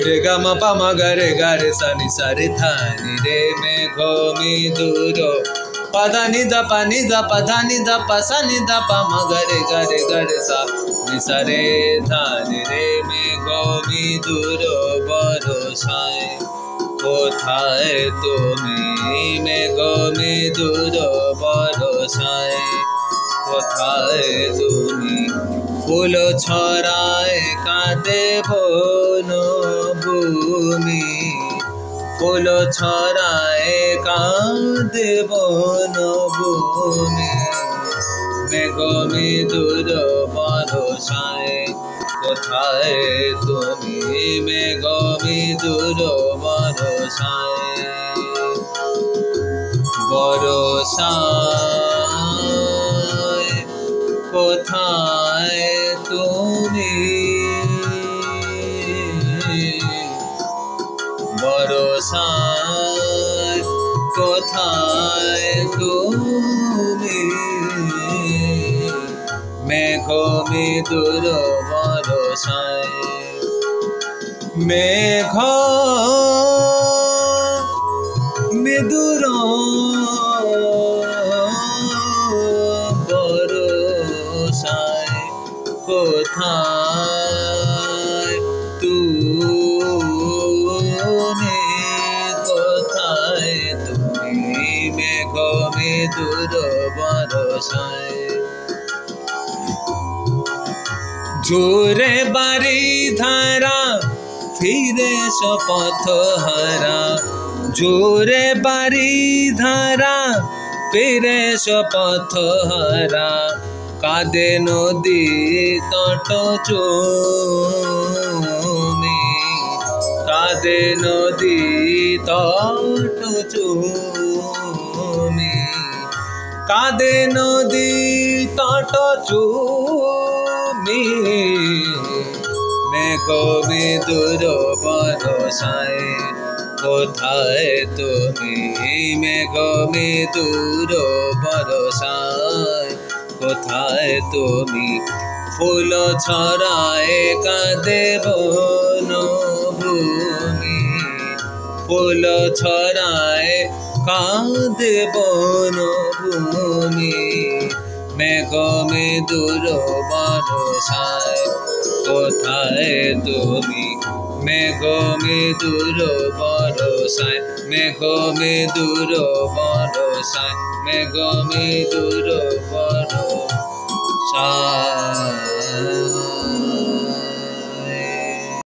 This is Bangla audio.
रे गा मा पा मा गा रे सा नि सा रे धा नि रे मेघ मधुर पदा नि दा पा धा नि दा पा सा नि दा पा मा गा रे सा नि सा रे धा नि रे मेघ मधुर बरसाए কোথায় তুমি মেঘ মধুর বরসায় কোথায় তুমি ফুল ছড়ায় কাঁদে বনভূমি ফুল ছড়ায় কাঁদে বনভূমি মেঘ মধুর বরসায় কোথায় তুমি মেঘ মধুর বরসায় বরসায় কোথায় তুমি বরসায় কোথায় তুমি মেঘ মধুর বরসায় মেঘ মধুর বরসায় কোথায় তুমি কোথায় তুমি মেঘ মধুর বরসায় জোরে বাড়ি ধারা ফিরে শপথ হারা জোরে বাড়ি ধারা ফিরে শপথ হারা কাঁদে নদী তট চুমি কাঁদে নদী তট চুমি কাঁদে নদী তট চুমি মেঘ মধুর বরসায় কোথায় তুমি মেঘ মধুর বরসায় কোথায় তুমি ফুল ছড়ায় কাঁদে বনভূমি ফুল ছড়ায় কাঁদে বনভূমি মেঘ মধুর বরসায় কোথায় তুমি মেঘ মধুর বরসায় মেঘ মধুর বরসায় মেঘ মধুর বরসায়